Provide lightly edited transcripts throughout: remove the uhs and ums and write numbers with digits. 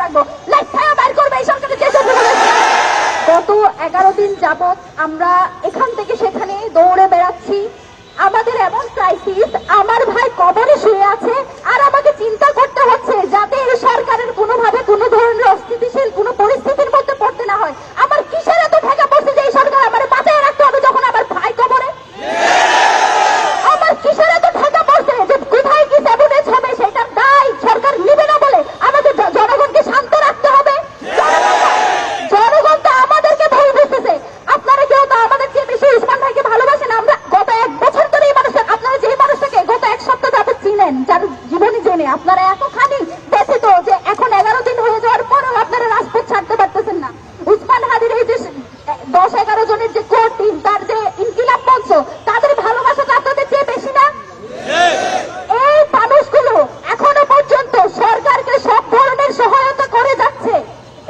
রাখবো, life time বাইর করবে এই সরকারের যে সব। গত 11 দিন যাবত আমরা এখান থেকে সেখানে দৌড়ে বেড়াচ্ছি। আমাদের এমন ক্রাইসিস, আমার ভাই কবরে শুয়ে আছে আর আমাকে চিন্তা করতে হচ্ছে যাতে এই সরকারের কোনোভাবে কোনো ধরনের অস্থিতিশীল কোনো পরিস্থিতির মধ্যে পড়তে না হয়। আমার কিসের এত ঠেকা পড়ছে যে এই সরকার আমার বাঁচায় রাখতে হবে যখন আমার ভাই কবরে? আমার কিসের এত ঠেকা পড়ছে যে কোথায় কি স্যাবোটেজ হবে সেটার দায় সরকার নিবে না বলে আমাদের জনগণকে শান্ত রাখতে হবে? জনগণ তো আমাদেরকে ভুল বুঝতেছে। আপনারা কেউ তো আমাদের চেয়ে বেশি উসমান ভাইকে ভালোবাসেন। আমরা গত 1 বছর ধরে এই মানুষটা, আপনারা যে মানুষটাকে গত 1 সপ্তাহ যাবত চিনেন, যার জীবনী জেনে আপনারা এতখানি ব্যথিত যে এখন 11 দিন হয়ে যাওয়ার পরেও আপনারা রাজপথ ছাড়তে পারতেছেন না। উসমান হাদির এই যে 10-11 জনের যে কোর টিম, তার যে ইনকিলাব মঞ্চ, তাদের ভালোবাসা তো আপনাদের চেয়ে বেশি না? এই মানুষগুলো এখনো পর্যন্ত সরকারকে সব ধরনের সহায়তা করে যাচ্ছে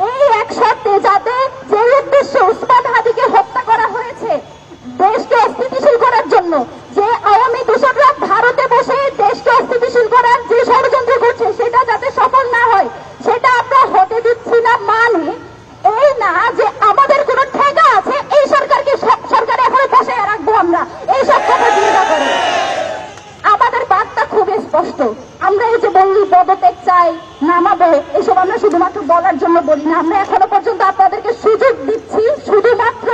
এই এক শর্তে, যাতে যে উদ্দেশ্যে উসমান হাদিকে হত্যা করা হয়েছে দেশকে অস্থিতিশীল করার জন্য, যে আওয়ামী দূষণরা ভারতে বসে দেশকে অস্থিতিশীল করার যে ষড়যন্ত্র করছে সেটা যাতে সফল না হয় সেটা আমরা হতে দিচ্ছি না। মানে এই না যে আমাদের কোনো ঠেকা আছে এই সরকারকে সরকারে এখনো বসায় রাখবো আমরা, এইসব কথা চিন্তা করে। আমাদের বার্তা খুবই স্পষ্ট। আমরা এই যে বললি পদত্যাগ চাই, নামাবো, এসব আমরা শুধুমাত্র বলার জন্য বলি না। আমরা এখনো পর্যন্ত আপনাদেরকে সুযোগ দিচ্ছি শুধুমাত্র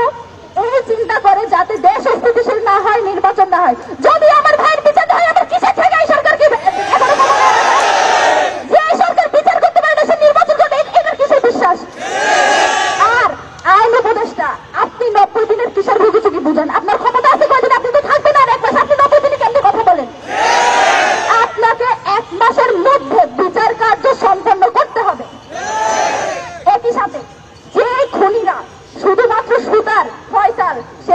এই চিন্তা করে যাতে দেশ অস্থিতিশীল না হয়, নির্বাচন না হয়। যদি আমার ভাইয়ের বিচার হয়, আমার কিসের থেকে এই সরকারকে এখনো যে এই সরকার বিচার করতে পারে না সে নির্বাচন করবে, এটার কিসের বিশ্বাস? আর আইন উপদেষ্টা, আপনি 90 দিনের কিসের ভুগিচুকি বুঝেন? আপনার ক্ষমতা আছে কয়দিন? আপনি তো থাকবেন আর 1 মাস, আপনি 90 দিনে কেমনি কথা বলেন? আপনাকে 1 মাসের মধ্যে বিচার কার্য সম্পন্ন করতে হবে। একই সাথে যে খুনিরা শুধুমাত্র সুতার ফয়সাল, সে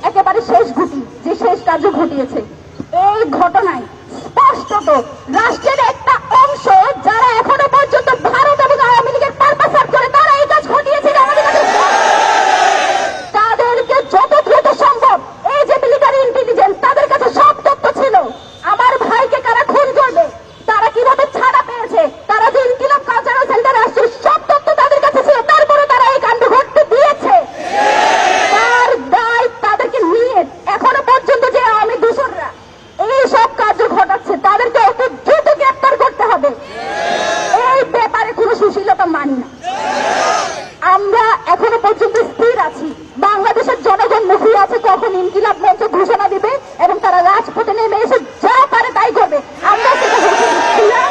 একেবারে শেষ ঘটি, যে শেষ কার্য ঘটিয়েছে, এই ঘটনায় স্পষ্টত রাষ্ট্রের একটা অংশ যারা এখনো পর্যন্ত ভারত এবং আওয়ামী লীগের পারপাস সার্ভ করে তারা এই কাজ ঘটিয়েছে। তাদেরকে যত দ্রুত সম্ভব, এই যে মিলিটারি ইন্টেলিজেন্স, তাদের কাছে সব তথ্য ছিল আমার ভাইকে কারা খুন করবে, তারা কিভাবে ছাড়া পেয়েছে, তারা যে ইনকিলাব কালচারাল সেন্টারে আসছে, সব তথ্য তাদের কাছে ছিল। তারপরে তারা এই কাণ্ড ঘটতে দিয়েছে। তার দায় তাদেরকে নিয়ে এখনো পর্যন্ত যে আওয়ামী দূষণরা এই সব কার্য ঘটাচ্ছে তাদেরকে অতি দ্রুত গ্রেপ্তার করতে হবে। এই ব্যাপারে কোনো সুশীলতা মানি না। আমরা এখনো পর্যন্ত স্থির আছি। বাংলাদেশের জনগণ মুখিয়ে আছে কখন ইনকিলাব মঞ্চ ঘোষণা দিবে এবং তারা রাজপথে নেমে এসে যা পারে তাই করবে। আমরা সেটা হতে দিচ্ছি না।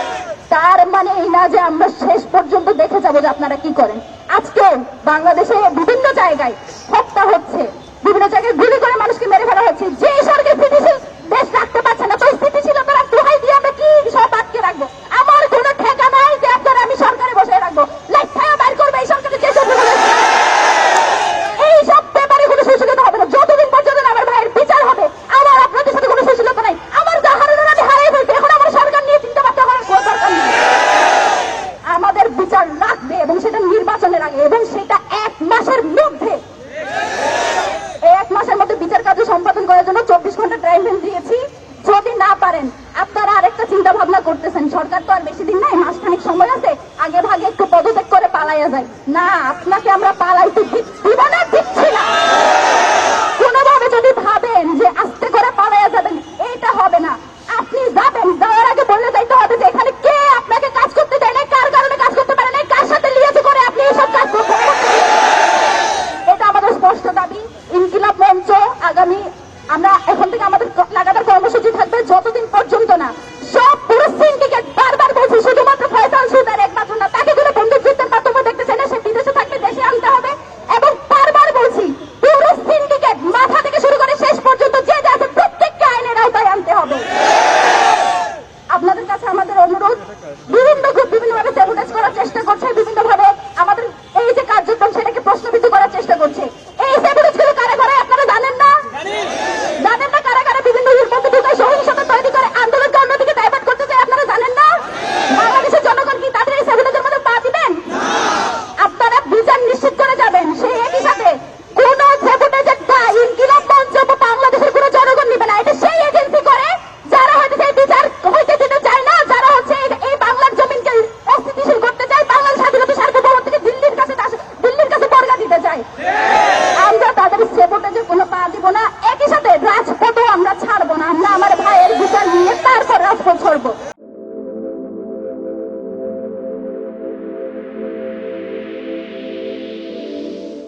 তার মানে এই না যে আমরা শেষ পর্যন্ত দেখে যাবো যে আপনারা কি করেন। আজকে বাংলাদেশে বিভিন্ন জায়গায় হত্যা হচ্ছে, বিভিন্ন জায়গায় গুলি করে মানুষকে মেরে ফেলা হচ্ছে। যে সরকার স্থিতিশীল দেশ রাখতে পারছে না, তো স্থিতিশীলতার দোহাই দিয়ে আমরা কি সব আটকে রাখবো? আমার কোনো ঠেকা নাই যে আপনারা আমি সরকারে বসে রাখবো, লাইফ টাইম বাইর করবে এই সরকারের যে সব। এই সব ব্যাপারে কোনো সুশীলতা হবে না যতদিন পর্যন্ত আমার ভাইয়ের বিচার হবে। আমার আপনাদের সাথে কোনো সুশীলতা নাই। আমার যা হারানোর আমি হারাই ফেলছি, এখন আমার সরকার নিয়ে চিন্তা ভাবনা করার কোনো দরকার নেই। আমাদের বিচার রাখবে এবং সেটা নির্বাচনের আগে, এবং সেটা 1 মাসের মধ্যে। 1 মাসের মধ্যে বিচার কার্য সম্পাদন করার জন্য 24 ঘন্টা টাইম দিয়েছি। যদি না পারেন, আপনারা আরেকটা চিন্তা ভাবনা করতেছেন, সরকার তো আর বেশি দিন নাই, মাসখানেক সময় আছে, আগে ভাগে একটু পদত্যাগ করে পালাইয়া যায়। না, আপনাকে আমরা পালাইতে দিব না, দিচ্ছি না। কোনোভাবে যদি ভাবেন যে আস্তে করে পালাইয়া যাবেন, এইটা হবে না। আপনি যাবেন, যাওয়ার আগে বলে যাইতে হবে যে এখানে কে আপনাকে কাজ করতে দেয় না, কার কারণে কাজ করতে পারে না, কার সাথে লিয়াজে করে আপনি এইসব কাজ করতে। এটা আমাদের স্পষ্ট দাবি। ইনকিলাব মঞ্চ আগামী, আমরা এখন থেকে আমাদের লাগাতার কর্মসূচি থাকবে যতদিন পর্যন্ত না সব পুরো সিন্ডিকেট, বারবার বলছি, শুধুমাত্র ফয়সাল সুতার একমাত্র না, তাকে কোনো বন্ধুত্বের মাধ্যমে দেখতে চাই না, সে বিদেশে থাকলে দেশে আনতে হবে। এবং বারবার বলছি, পুরো সিন্ডিকেট মাথা থেকে শুরু করে শেষ পর্যন্ত যে যা আছে প্রত্যেককে আইনের আওতায় আনতে হবে। আপনাদের কাছে আমাদের অনুরোধ, বিভিন্নভাবে স্যাবোটেজ করার চেষ্টা করছে, বিভিন্নভাবে আমাদের এই যে কার্যক্রম সেটাকে প্রশ্নবিদ্ধ করার চেষ্টা করছে। এই স্যাবোটেজ গুলো কারা করে আপনারা জানেন না? জানেন না কারা কারা বিভিন্ন মধ্যে ঢুকায় সহিংসতা তৈরি করে আন্দোলনকে অন্যদিকে ডাইভার্ট করতে চায়? আপনারা জানেন না? বাংলাদেশের জনগণ কি তাদের এই স্যাবোটেজের মধ্যে পা দিবেন? আপনারা বিচার নিশ্চিত করে যাবেন। সেই একই সাথে কোন স্যাবোটেজের দায় ইনকিলাব মঞ্চ বা বাংলাদেশের কোন জনগণ নিবে না। এটা সেই এজেন্সি করে যারা হয়তো সেই বিচার হইতে দিতে চায় না, যারা হচ্ছে এই বাংলার জমিনকে অস্থিতিশীল আমরা তাদের সেবোটেজে কোনো পা দিব না।